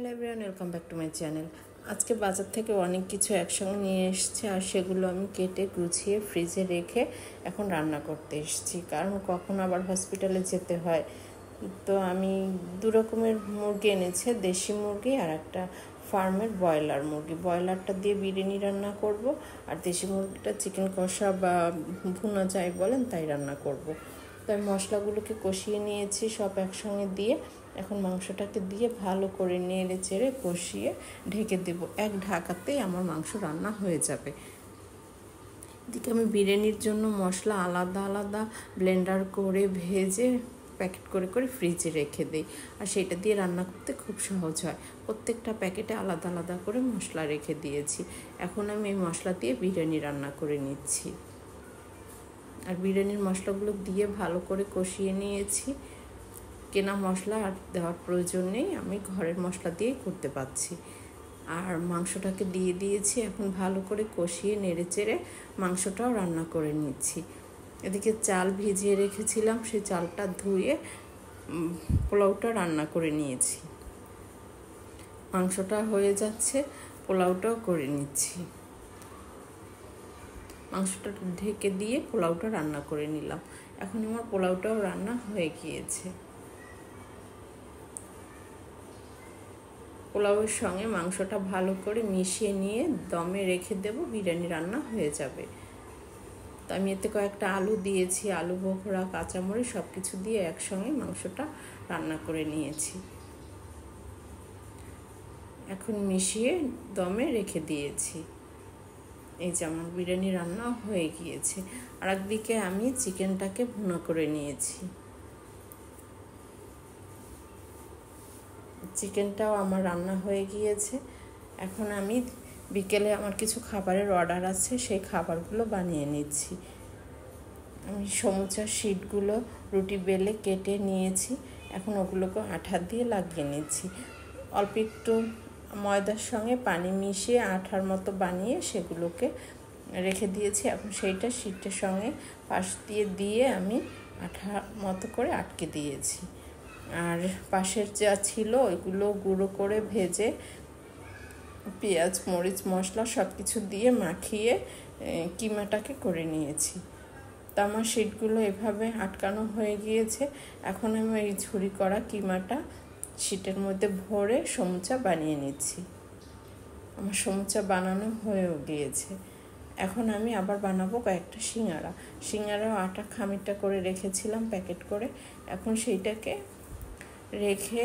Hello everyone, welcome back to my channel. আজকে বাজার থেকে অনেক কিছু একসঙ্গে নিয়ে এসেছি, আর সেগুলো আমি কেটে গুছিয়ে ফ্রিজে রেখে এখন রান্না করতে এসেছি, কারণ কখন আবার হসপিটালে যেতে হয়। তো আমি দু রকমের মুরগি এনেছে, দেশি মুরগি আর একটা ফার্মের ব্রয়লার মুরগি। ব্রয়লারটা দিয়ে বিরিয়ানি রান্না করব, আর দেশি মুরগিটা চিকেন কষা বা ভুনা যাই বলেন তাই রান্না করব। তো আমি মশলাগুলোকে কষিয়ে নিয়েছি সব একসঙ্গে দিয়ে। এখন মাংসটাকে দিয়ে ভালো করে নেড়ে চেড়ে কষিয়ে ঢেকে দেব। এক ঢাকাতেই আমার মাংস রান্না হয়ে যাবে। এদিকে আমি বিরিয়ানির জন্য মশলা আলাদা আলাদা ব্লেন্ডার করে ভেজে প্যাকেট করে করে ফ্রিজে রেখে দিই, আর সেটা দিয়ে রান্না করতে খুব সহজ হয়। প্রত্যেকটা প্যাকেটে আলাদা আলাদা করে মশলা রেখে দিয়েছি। এখন আমি এই মশলা দিয়ে বিরিয়ানি রান্না করে নিচ্ছি, আর বিরিয়ানির মশলাগুলো দিয়ে ভালো করে কষিয়ে নিয়েছি। কেনা মশলা আর দেওয়ার প্রয়োজন নেই, আমি ঘরের মশলা দিয়েই করতে পারছি। আর মাংসটাকে দিয়ে দিয়েছি, এখন ভালো করে কষিয়ে নেড়ে চেড়ে মাংসটাও রান্না করে নিচ্ছি। এদিকে চাল ভিজিয়ে রেখেছিলাম, সেই চালটা ধুয়ে পোলাওটা রান্না করে নিয়েছি। মাংসটা হয়ে যাচ্ছে, পোলাওটাও করে নিচ্ছি। মাংসটা ঢেকে দিয়ে পোলাওটা রান্না করে নিলাম। এখন আমার পোলাওটাও রান্না হয়ে গিয়েছে। পোলাওয়ের সঙ্গে মাংসটা ভালো করে মিশিয়ে নিয়ে দমে রেখে দেব, বিরিয়ানি রান্না হয়ে যাবে। তো আমি এতে কয়েকটা আলু দিয়েছি, আলু বোখরা, কাঁচামরিচ সব কিছু দিয়ে একসঙ্গে মাংসটা রান্না করে নিয়েছি। এখন মিশিয়ে দমে রেখে দিয়েছি। এই যে আমার বিরিয়ানি রান্না হয়ে গিয়েছে। আর একদিকে আমি চিকেনটাকে ভুনা করে নিয়েছি। চিকেনটাও আমার রান্না হয়ে গিয়েছে। এখন আমি বিকেলে আমার কিছু খাবারের অর্ডার আছে, সেই খাবারগুলো বানিয়ে নিচ্ছি। আমি সমুচার শিটগুলো রুটি বেলে কেটে নিয়েছি, এখন ওগুলোকে আঠা দিয়ে লাগিয়ে নিচ্ছি। অল্প একটু ময়দার সঙ্গে পানি মিশিয়ে আঠার মতো বানিয়ে সেগুলোকে রেখে দিয়েছি। এখন সেইটা শিটের সঙ্গে পাশ দিয়ে আমি আঠা মতো করে আটকে দিয়েছি। আর পাশের যা ছিল ওইগুলো গুঁড়ো করে ভেজে পেঁয়াজ, মরিচ, মশলা সব কিছু দিয়ে মাখিয়ে কিমাটাকে করে নিয়েছি। তো আমার শিটগুলো এভাবে আটকানো হয়ে গিয়েছে। এখন আমি এই ঝুরি করা কিমাটা শিটের মধ্যে ভরে সমুচা বানিয়ে নিচ্ছি। আমার সমুচা বানানো হয়েও গিয়েছে। এখন আমি আবার বানাবো কয়েকটা সিঙ্গারা আটা খামিরটা করে রেখেছিলাম প্যাকেট করে। এখন সেইটাকে রেখে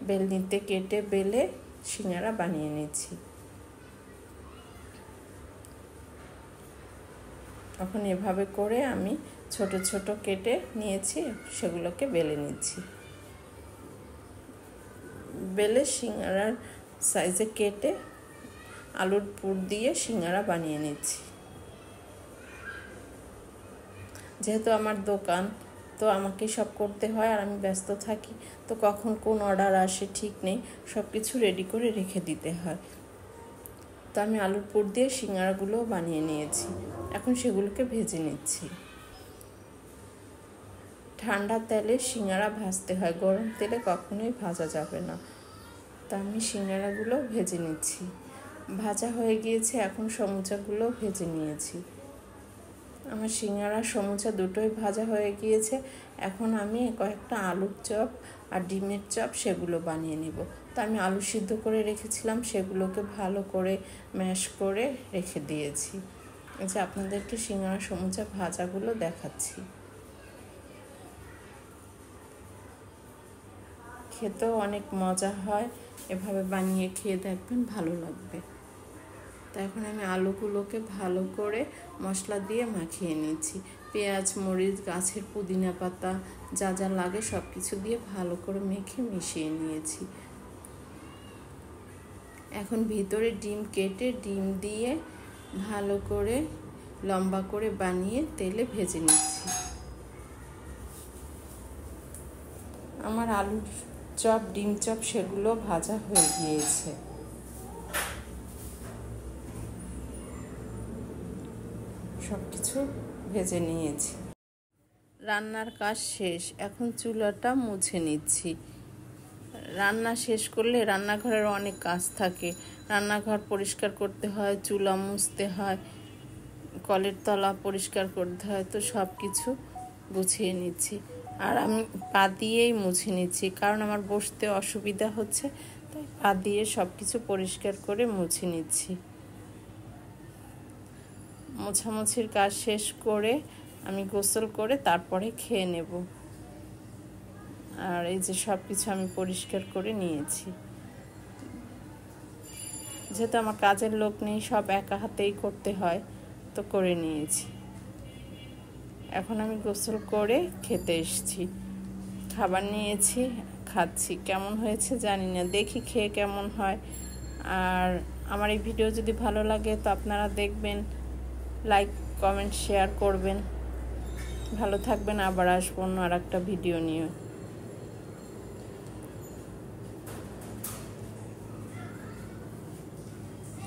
বেলনিতে কেটে বেলে সিঙ্গারা বানিয়ে নিচ্ছি। এখন এভাবে করে আমি ছোট ছোট কেটে নিয়েছি, সেগুলোকে বেলে নিচ্ছি। বেলে সিঙ্গারার সাইজে কেটে আলুর পুর দিয়ে সিঙ্গারা বানিয়ে নিচ্ছি। যেহেতু আমার দোকান, তো আমাকে সব করতে হয়, আর আমি ব্যস্ত থাকি, তো কখন কোন অর্ডার আসে ঠিক নেই, সব কিছু রেডি করে রেখে দিতে হয়। তো আমি আলুর পুর দিয়ে সিঙ্গারাগুলোও বানিয়ে নিয়েছি। এখন সেগুলোকে ভেজে নিচ্ছি। ঠান্ডা তেলে সিঙ্গারা ভাজতে হয়, গরম তেলে কখনোই ভাজা যাবে না। তো আমি সিঙ্গারাগুলো ভেজে নিচ্ছি। ভাজা হয়ে গিয়েছে, এখন সমুচাগুলো ভেজে নিয়েছি। আমার সিঙ্গারা সমুচা দুটোই ভাজা হয়ে গিয়েছে। এখন আমি কয়েকটা আলুর চপ আর ডিমের চপ সেগুলো বানিয়ে নেব। তো আমি আলু সিদ্ধ করে রেখেছিলাম, সেগুলোকে ভালো করে ম্যাশ করে রেখে দিয়েছি। এই যে আপনাদেরকে সিঙ্গারা সমুচা ভাজাগুলো দেখাচ্ছি। খেতেও অনেক মজা হয়, এভাবে বানিয়ে খেয়ে দেখবেন, ভালো লাগবে। তো এখন আমি আলুগুলোকে ভালো করে মশলা দিয়ে মাখিয়ে নিচ্ছি। পেঁয়াজ, মরিচ, গাছের পুদিনা পাতা যা যা লাগে সব কিছু দিয়ে ভালো করে মেখে মিশিয়ে নিয়েছি। এখন ভিতরে ডিম কেটে ডিম দিয়ে ভালো করে লম্বা করে বানিয়ে তেলে ভেজে নিচ্ছি। আমার আলুর চপ, ডিম চপ সেগুলো ভাজা হয়ে গিয়েছে। সব কিছু ভেজে নিয়েছি। রান্নার কাজ শেষ, এখন চুলাটা মুছে নিচ্ছি। রান্না শেষ করলে রান্নাঘরের অনেক কাজ থাকে। রান্নাঘর পরিষ্কার করতে হয়, চুলা মুছতে হয়, কলের তলা পরিষ্কার করতে হয়, তো সব কিছু গুছিয়ে নিচ্ছি। আর আমি পা দিয়েই মুছে নিচ্ছি, কারণ আমার বসতে অসুবিধা হচ্ছে, তাই পা দিয়ে সব কিছু পরিষ্কার করে মুছে নিচ্ছি। মোছামুছির কাজ শেষ করে আমি গোসল করে তারপরে খেয়ে নেব। আর এই যে সব কিছু আমি পরিষ্কার করে নিয়েছি। যেহেতু আমার কাজের লোক নেই, সব একা হাতেই করতে হয়, তো করে নিয়েছি। এখন আমি গোসল করে খেতে এসেছি, খাবার নিয়েছি, খাচ্ছি। কেমন হয়েছে জানি না, দেখি খেয়ে কেমন হয়। আর আমার এই ভিডিও যদি ভালো লাগে তো আপনারা দেখবেন, লাইক কমেন্ট শেয়ার করবেন। ভালো থাকবেন, আবার আসবো অন্য আর একটা ভিডিও নিয়ে।